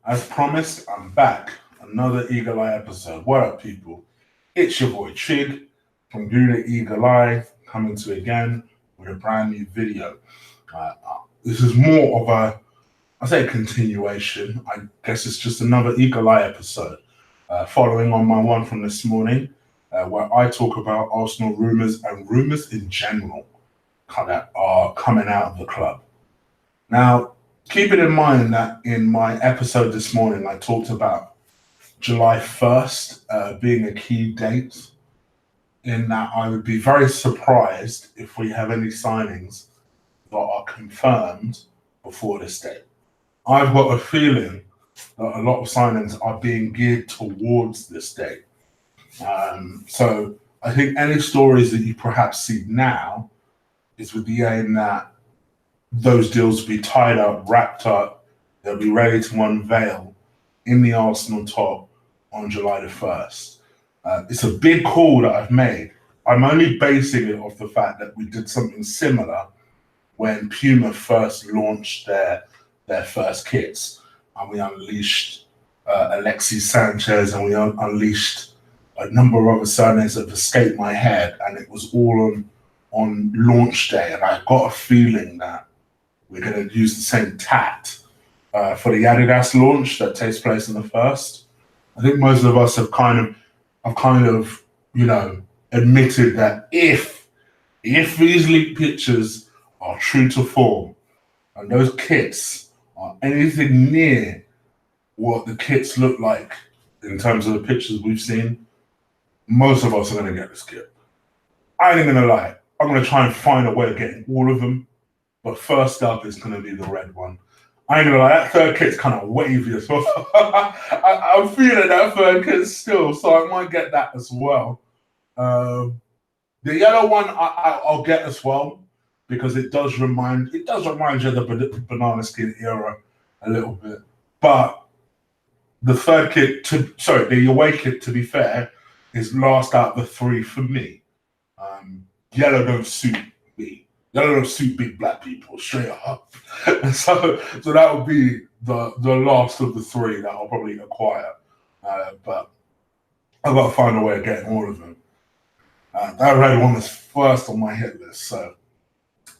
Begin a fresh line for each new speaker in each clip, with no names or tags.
As promised, I'm back. Another Eagle Eye episode. What up, people? It's your boy Chig from Gooner Eagle Eye coming to you again with a brand new video. This is more of I say continuation. I guess it's just another Eagle Eye episode, following on my one from this morning, where I talk about Arsenal rumours and rumours in general that are coming out of the club. Now, keeping in mind that in my episode this morning, I talked about July 1st being a key date, in that I would be very surprised if we have any signings that are confirmed before this date. I've got a feeling that a lot of signings are being geared towards this date. So I think any stories that you perhaps see now is with the aim that those deals will be tied up, wrapped up, they'll be ready to unveil in the Arsenal top on July the 1st. It's a big call that I've made. I'm only basing it off the fact that we did something similar when Puma first launched their first kits, and we unleashed Alexis Sanchez, and we unleashed a number of other surnames that have escaped my head, and it was all on launch day. And I got a feeling that we're going to use the same tact for the Adidas launch that takes place on the 1st. I think most of us have kind of admitted that if these leaked pictures are true to form and those kits are anything near what the kits look like in terms of the pictures we've seen, most of us are going to get this kit. I ain't going to lie. I'm going to try and find a way of getting all of them. But first up is going to be the red one. I ain't going to lie, that third kit's kind of wavy as well. I'm feeling that third kit still, so I might get that as well. The yellow one I'll get as well, because it does remind you of the banana skin era a little bit. But the third kit, the away kit, to be fair, is last out the three for me. Yellow don't suit me. Yellow don't suit big black people, straight up. so that would be the last of the three that I'll probably acquire. But I've got to find a way of getting all of them. That red one is first on my hit list, so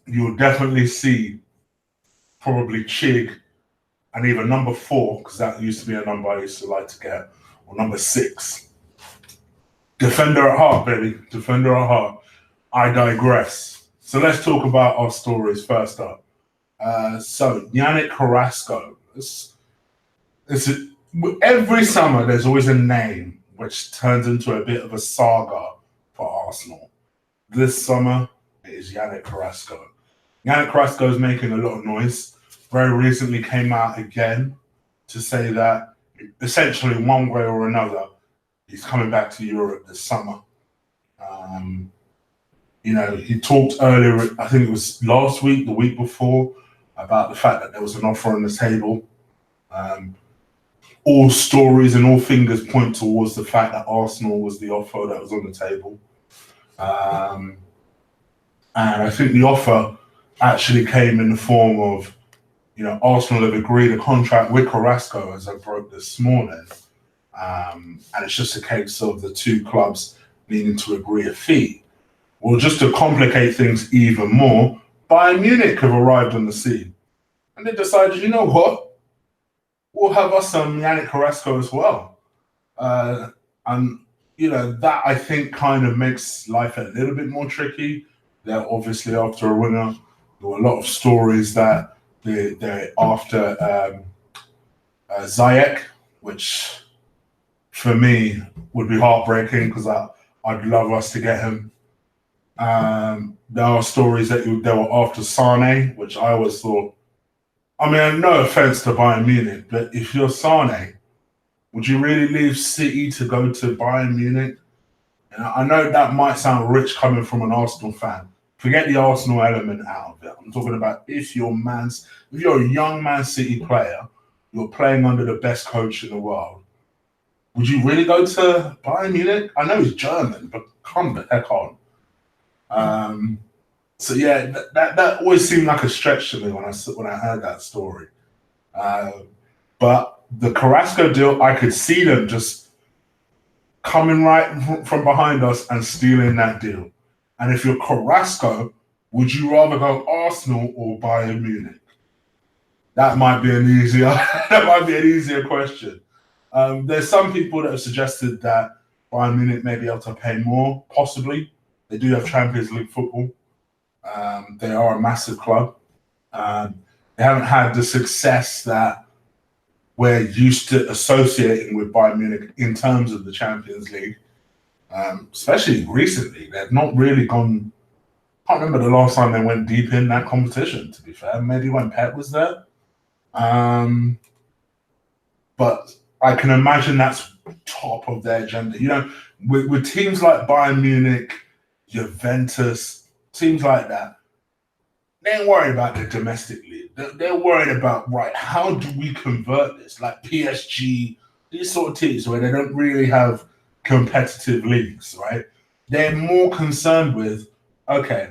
you'll definitely see probably Chig and either number 4, because that used to be a number I used to like to get, or number 6. Defender at heart, baby. Defender at heart. I digress. So let's talk about our stories first up. So Yannick Carrasco. Every summer there's always a name which turns into a bit of a saga for Arsenal. This summer it is Yannick Carrasco. Yannick Carrasco is making a lot of noise. Very recently came out again to say that essentially one way or another he's coming back to Europe this summer. He talked earlier, I think it was last week, the week before, about the fact that there was an offer on the table. All stories and all fingers point towards the fact that Arsenal was the offer that was on the table. And I think the offer actually came in the form of, Arsenal have agreed a contract with Carrasco, as I broke this morning. And it's just a case of the two clubs needing to agree a fee. Well, just to complicate things even more, Bayern Munich have arrived on the scene. And they decided, you know what? We'll have us some Yannick Carrasco as well. That I think kind of makes life a little bit more tricky. They're obviously after a winger. There were a lot of stories that they're after Ziyech, which for me would be heartbreaking because I'd love us to get him. There are stories that they were after Sane, which I always thought, no offense to Bayern Munich, but if you're Sane, would you really leave City to go to Bayern Munich? And I know that might sound rich coming from an Arsenal fan. Forget the Arsenal element out of it. I'm talking about if you're a young Man City player, you're playing under the best coach in the world, would you really go to Bayern Munich? I know he's German, but come the heck on. So that always seemed like a stretch to me when I heard that story. But the Carrasco deal, I could see them just coming right from behind us and stealing that deal. And if you're Carrasco, would you rather go Arsenal or Bayern Munich? That might be an easier question. There's some people that have suggested that Bayern Munich may be able to pay more, possibly. They do have Champions League football. They are a massive club. They haven't had the success that we're used to associating with Bayern Munich in terms of the Champions League, especially recently. They've not really gone. I can't remember the last time they went deep in that competition, to be fair. Maybe when Pep was there. But I can imagine that's top of their agenda. You know, with teams like Bayern Munich, Juventus, teams like that, they ain't worried about the domestic league. They're worried about, right, how do we convert this? Like PSG, these sort of teams where they don't really have competitive leagues, right? They're more concerned with, okay,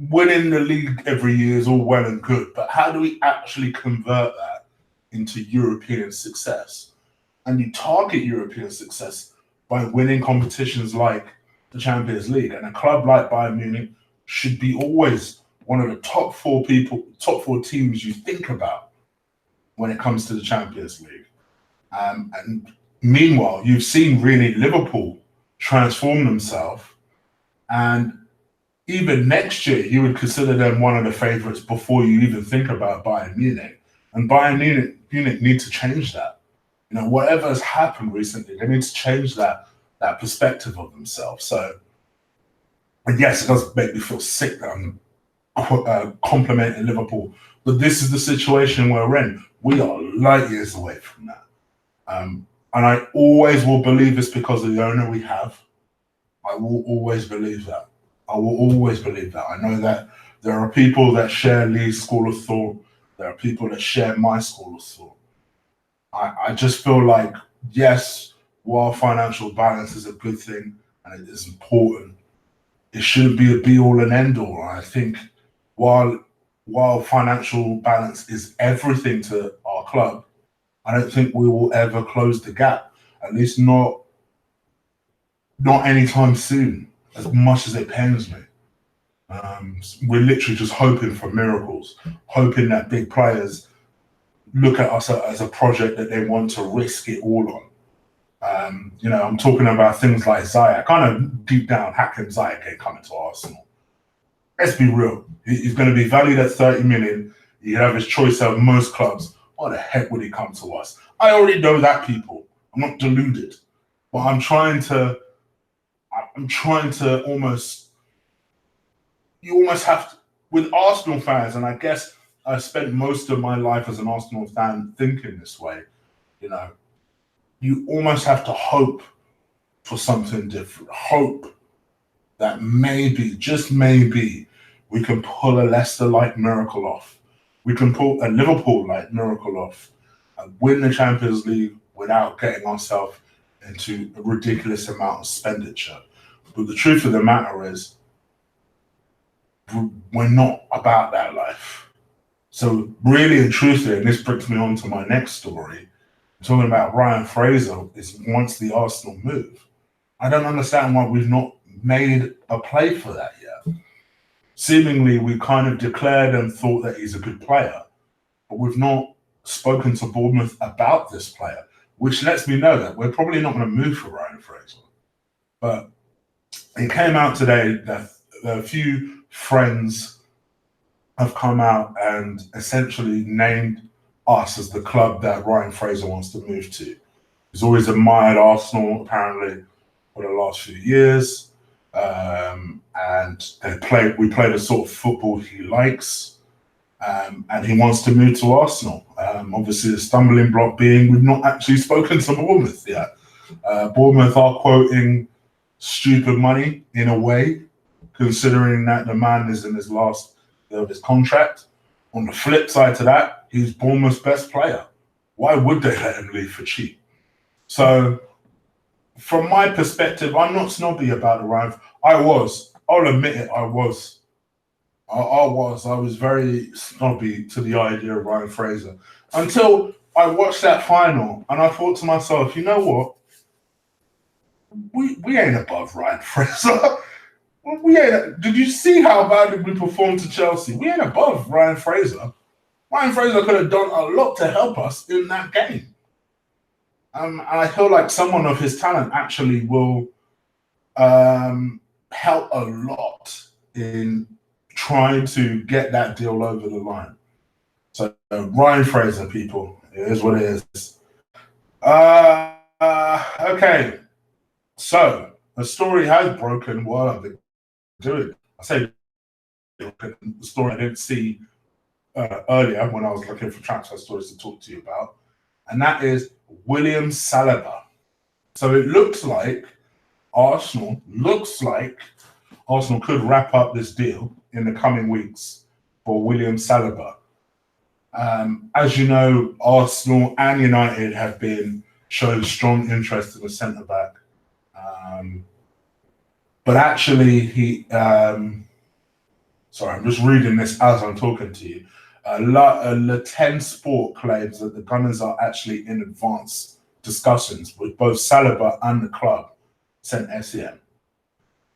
winning the league every year is all well and good, but how do we actually convert that into European success? And you target European success by winning competitions like the Champions League. And a club like Bayern Munich should be always one of the top four teams you think about when it comes to the Champions League. And meanwhile, you've seen really Liverpool transform themselves, and even next year, you would consider them one of the favourites before you even think about Bayern Munich. And Bayern Munich need to change that. You know, whatever has happened recently, they need to change that perspective of themselves. So, and yes, it does make me feel sick that I'm complimenting Liverpool, but this is the situation we're in. We are light years away from that. And I always will believe it's because of the owner we have. I will always believe that. I will always believe that. I know that there are people that share Lee's school of thought. There are people that share my school of thought. I just feel like, yes, while financial balance is a good thing and it is important, it shouldn't be a be-all and end-all. I think while financial balance is everything to our club, I don't think we will ever close the gap, at least not anytime soon, as much as it pains me. We're literally just hoping for miracles, hoping that big players look at us as a project that they want to risk it all on. You know, I'm talking about things like Ziyech. Kind of deep down, Hakim Ziyech ain't coming to Arsenal. Let's be real. He's going to be valued at 30 million. He'd have his choice of most clubs. Why the heck would he come to us? I already know that, people. I'm not deluded. But I'm trying to almost, you almost have to, with Arsenal fans, and I guess I spent most of my life as an Arsenal fan thinking this way, you know, you almost have to hope for something different. Hope that maybe, just maybe, we can pull a Leicester-like miracle off. We can pull a Liverpool-like miracle off and win the Champions League without getting ourselves into a ridiculous amount of expenditure. But the truth of the matter is, we're not about that life. So really and truthfully, and this brings me on to my next story, talking about Ryan Fraser is wants the Arsenal move. I don't understand why we've not made a play for that yet. Seemingly, we kind of declared and thought that he's a good player, but we've not spoken to Bournemouth about this player, which lets me know that we're probably not going to move for Ryan Fraser. But it came out today that a few friends have come out and essentially named us as the club that Ryan Fraser wants to move to. He's always admired Arsenal, apparently, for the last few years. And we play the sort of football he likes. And he wants to move to Arsenal. Obviously, the stumbling block being we've not actually spoken to Bournemouth yet. Bournemouth are quoting stupid money in a way, considering that the man is in his last year of his contract. On the flip side to that, he's Bournemouth's best player. Why would they let him leave for cheap? So, from my perspective, I'm not snobby about the Ryan. I'll admit it, I was very snobby to the idea of Ryan Fraser until I watched that final and I thought to myself, you know what? We ain't above Ryan Fraser. We ain't. Did you see how badly we performed to Chelsea? We ain't above Ryan Fraser. Ryan Fraser could have done a lot to help us in that game. And I feel like someone of his talent actually will help a lot in trying to get that deal over the line. So Ryan Fraser, people, it is what it is. Okay, so the story has broken while I've been doing. I say the story I didn't see earlier when I was looking for transfer stories to talk to you about, and that is William Saliba. So it looks like Arsenal could wrap up this deal in the coming weeks for William Saliba. As you know, Arsenal and United have been showing strong interest in the centre back. But actually, sorry, I'm just reading this as I'm talking to you. Le 10 Sport claims that the Gunners are actually in advanced discussions with both Saliba and the club, sent SEM.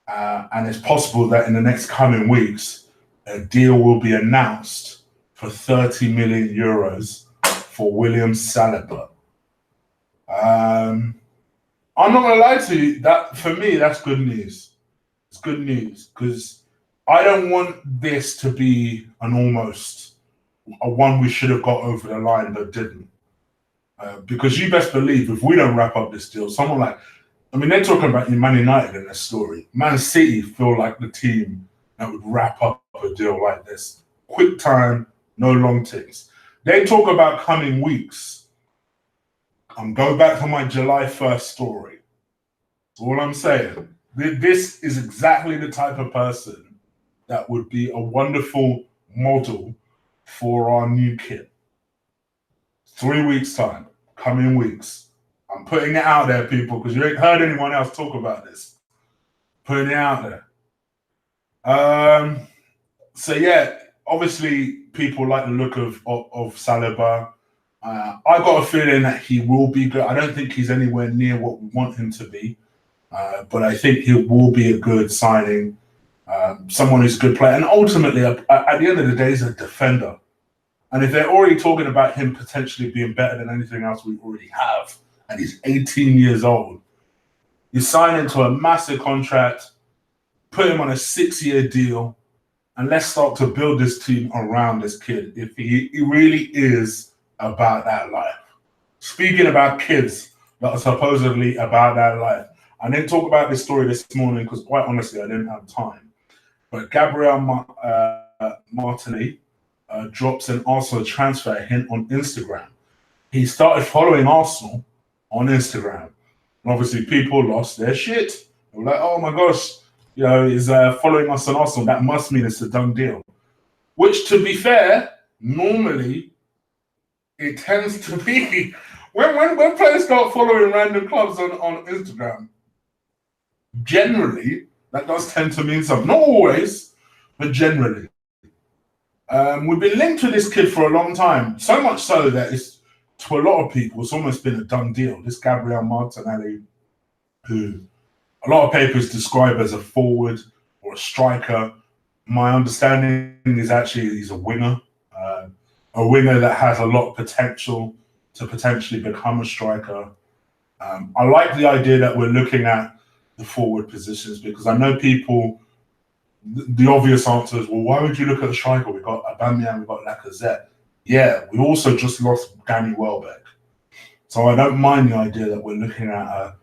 And it's possible that in the next coming weeks, a deal will be announced for 30 million euros for William Saliba. I'm not going to lie to you, that for me, that's good news. It's good news because I don't want this to be an almost a one we should have got over the line but didn't. Because you best believe if we don't wrap up this deal, someone like, I mean, they're talking about Man United in this story. Man City feel like the team that would wrap up a deal like this. Quick time, no long things. They talk about coming weeks. I'm going back to my July 1st story. That's all I'm saying. This is exactly the type of person that would be a wonderful model for our new kid. 3 weeks' time, coming weeks. I'm putting it out there, people, because you ain't heard anyone else talk about this. Putting it out there. So yeah, obviously people like the look of Saliba. I got a feeling that he will be good. I don't think he's anywhere near what we want him to be, but I think he will be a good signing. Someone who's a good player, and ultimately, at the end of the day, he's a defender. And if they're already talking about him potentially being better than anything else we already have, and he's 18 years old, you sign into a massive contract, put him on a 6-year deal, and let's start to build this team around this kid if he really is about that life. Speaking about kids that are supposedly about that life, I didn't talk about this story this morning because quite honestly, I didn't have time. But Gabriel Martinelli drops an Arsenal transfer hint on Instagram. He started following Arsenal on Instagram. And obviously, people lost their shit. They were like, oh my gosh, he's following us on Arsenal. That must mean it's a done deal. Which, to be fair, normally it tends to be when players start following random clubs on Instagram, generally that does tend to mean something. Not always, but generally. We've been linked to this kid for a long time, so much so that it's, to a lot of people, it's almost been a done deal. This Gabriel Martinelli, who a lot of papers describe as a forward or a striker. My understanding is actually he's a winger that has a lot of potential to potentially become a striker. I like the idea that we're looking at the forward positions because I know people, the obvious answer is, well, why would you look at the striker? We've got Aubameyang, we've got Lacazette. Yeah, we also just lost Danny Welbeck. So I don't mind the idea that we're looking at a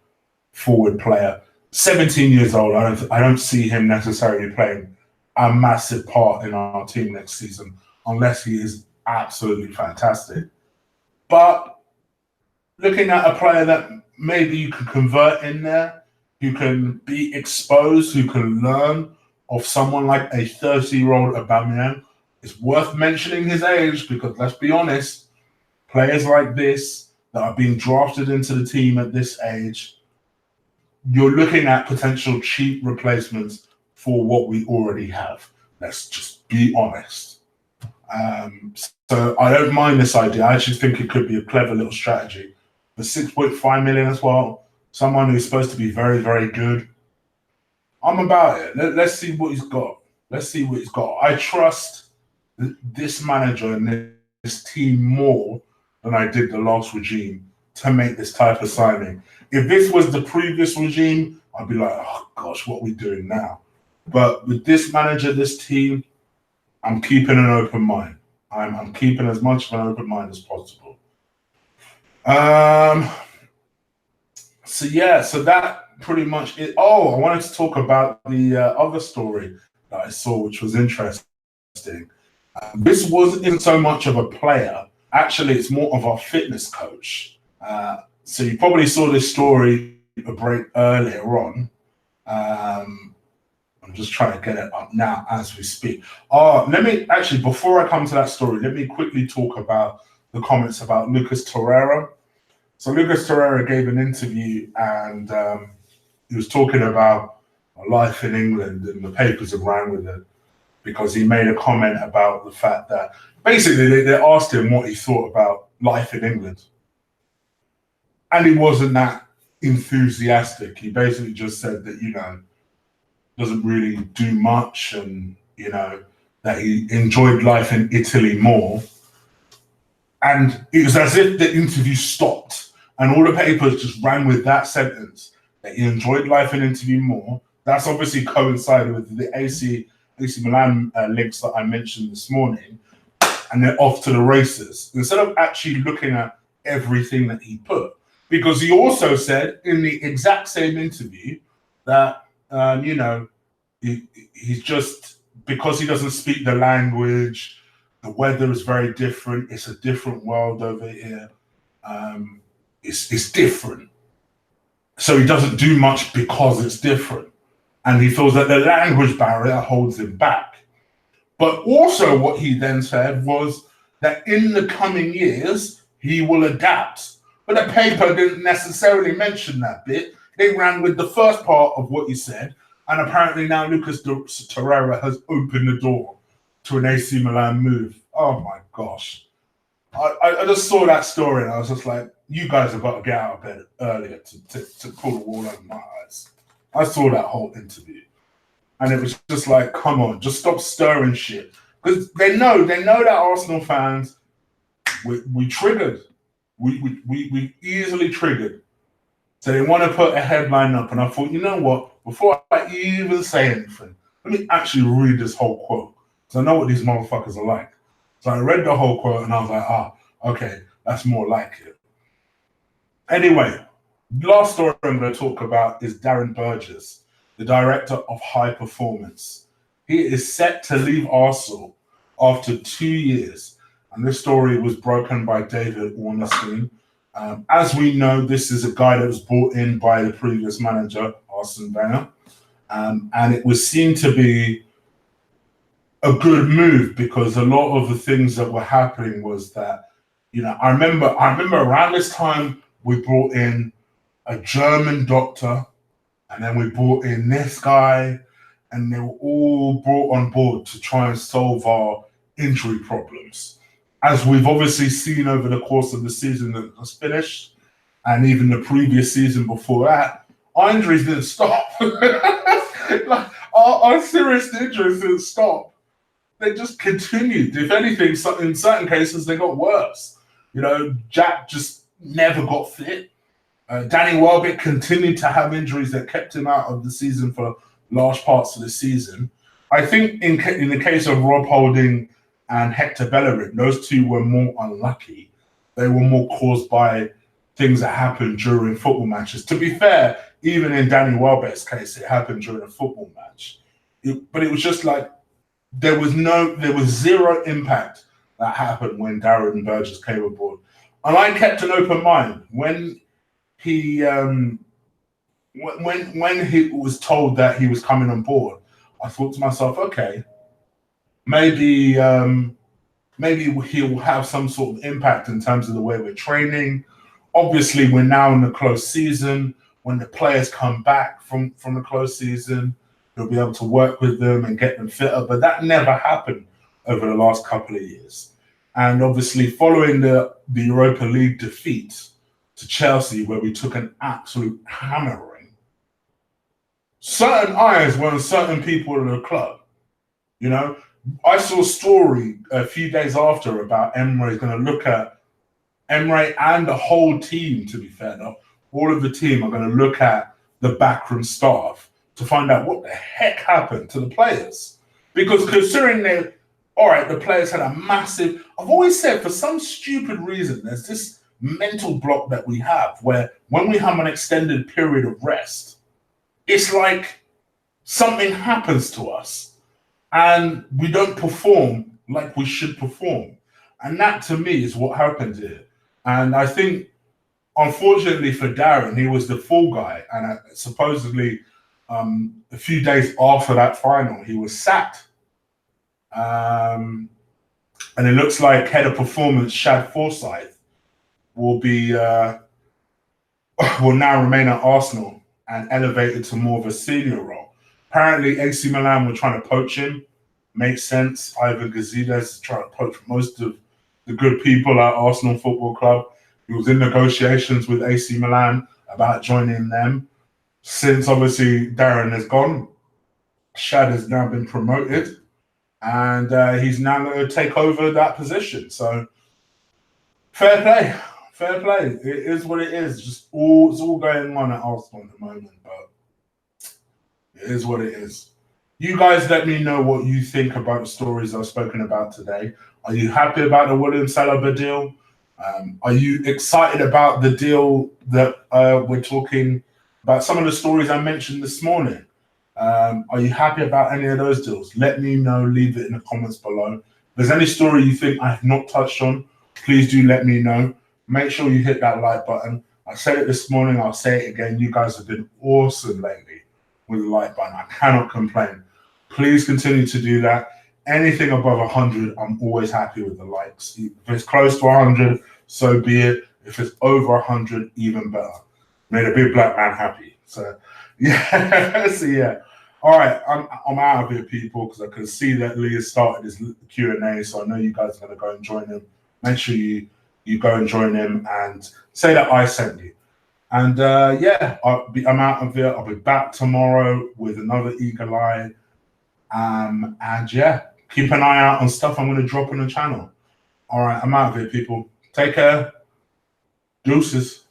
forward player. 17 years old, I don't see him necessarily playing a massive part in our team next season unless he is absolutely fantastic. But looking at a player that maybe you can convert in there, who can be exposed, who can learn of someone like a 30-year-old Aubameyang, it's worth mentioning his age because let's be honest, players like this that are being drafted into the team at this age, you're looking at potential cheap replacements for what we already have. Let's just be honest. So I don't mind this idea. I actually think it could be a clever little strategy. For 6.5 million as well, someone who's supposed to be very, very good. I'm about it. Let's see what he's got. Let's see what he's got. I trust this manager and this team more than I did the last regime to make this type of signing. If this was the previous regime, I'd be like, oh gosh, what are we doing now? But with this manager, this team, I'm keeping an open mind. I'm keeping as much of an open mind as possible. So that pretty much it. Oh, I wanted to talk about the other story that I saw, which was interesting. This wasn't so much of a player. Actually, it's more of a fitness coach. So you probably saw this story a break earlier on. I'm just trying to get it up now as we speak. Let me actually, before I come to that story, let me quickly talk about the comments about Lucas Torreira. So Lucas Torreira gave an interview and he was talking about life in England, and the papers have ran with it because he made a comment about the fact that basically they asked him what he thought about life in England. And he wasn't that enthusiastic. He basically just said that, doesn't really do much, and, that he enjoyed life in Italy more. And it was as if the interview stopped and all the papers just ran with that sentence, that he enjoyed life in Italy more. That's obviously coincided with the AC Milan links that I mentioned this morning, and they're off to the races. Instead of actually looking at everything that he put, because he also said in the exact same interview that, he's just, because he doesn't speak the language, the weather is very different. It's a different world over here. It's different. So he doesn't do much because it's different. And he feels that the language barrier holds him back. But also what he then said was that in the coming years, he will adapt. But the paper didn't necessarily mention that bit. They ran with the first part of what he said. And apparently now Lucas Torreira has opened the door to an AC Milan move. Oh my gosh. I just saw that story and I was just like, you guys have got to get out of bed earlier to pull the wool over my eyes. I saw that whole interview. And it was just like, come on, just stop stirring shit. Because they know that Arsenal fans, we triggered. We easily triggered. So they want to put a headline up. And I thought, you know what? Before I even say anything, let me actually read this whole quote. So I know what these motherfuckers are like. So I read the whole quote and I was like, okay, that's more like it. Anyway, last story I'm going to talk about is Darren Burgess, the director of high performance. He is set to leave Arsenal after 2 years. And this story was broken by David Ornstein. As we know, this is a guy that was brought in by the previous manager, Arsene Wenger. And it was seen to be a good move because a lot of the things that were happening was that, I remember around this time we brought in a German doctor, and then we brought in this guy, and they were all brought on board to try and solve our injury problems. As we've obviously seen over the course of the season that was finished, and even the previous season before that, our injuries didn't stop. Like, our serious injuries didn't stop. They just continued. If anything, in certain cases, they got worse. Jack just never got fit. Danny Welbeck continued to have injuries that kept him out of the season for large parts of the season. I think in the case of Rob Holding and Hector Bellerin, those two were more unlucky. They were more caused by things that happened during football matches. To be fair, even in Danny Welbeck's case, it happened during a football match. But it was just like there was zero impact that happened when Darren Burgess came aboard. And I kept an open mind when he when he was told that he was coming on board. I thought to myself, okay, maybe he'll have some sort of impact in terms of the way we're training. Obviously, we're now in the close season. When the players come back from the close season, he'll be able to work with them and get them fitter. But that never happened over the last couple of years. And obviously following the Europa League defeat to Chelsea, where we took an absolute hammering, certain eyes were on certain people in the club. You know, I saw a story a few days after about Emre going to look at Emre and the whole team, to be fair enough, all of the team are going to look at the backroom staff to find out what the heck happened to the players. Because considering they, all right, the players had a massive, I've always said for some stupid reason, there's this mental block that we have where when we have an extended period of rest, it's like something happens to us and we don't perform like we should perform. And that to me is what happened here. And I think, unfortunately for Darren, he was the fall guy. And supposedly a few days after that final, he was sacked. And it looks like head of performance Shad Forsyth will be will now remain at Arsenal and elevated to more of a senior role. Apparently, AC Milan were trying to poach him. Makes sense. Ivan Gazidis is trying to poach most of the good people at Arsenal Football Club. He was in negotiations with AC Milan about joining them. Since obviously Darren has gone, Shad has now been promoted, and he's now going to take over that position. So fair play. It is what it is. It's all going on at Arsenal at the moment, but it is what it is. You guys let me know what you think about the stories I've spoken about today. Are you happy about the William Saliba deal? Are you excited about the deal that we're talking about? Some of the stories I mentioned this morning. Are you happy about any of those deals? Let me know. Leave it in the comments below. If there's any story you think I have not touched on, please do let me know. Make sure you hit that like button. I said it this morning. I'll say it again. You guys have been awesome lately with the like button. I cannot complain. Please continue to do that. Anything above 100, I'm always happy with the likes. If it's close to 100, so be it. If it's over 100, even better. Made a big black man happy. So, yeah. So, yeah. All right. I'm out of here, people, because I can see that Lee has started his Q&A, so I know you guys are going to go and join him. Make sure you go and join him and say that I sent you. And, yeah, I'm out of here. I'll be back tomorrow with another Eagle Eye. And yeah, keep an eye out on stuff I'm going to drop on the channel. All right, I'm out of here, people. Take care. Deuces.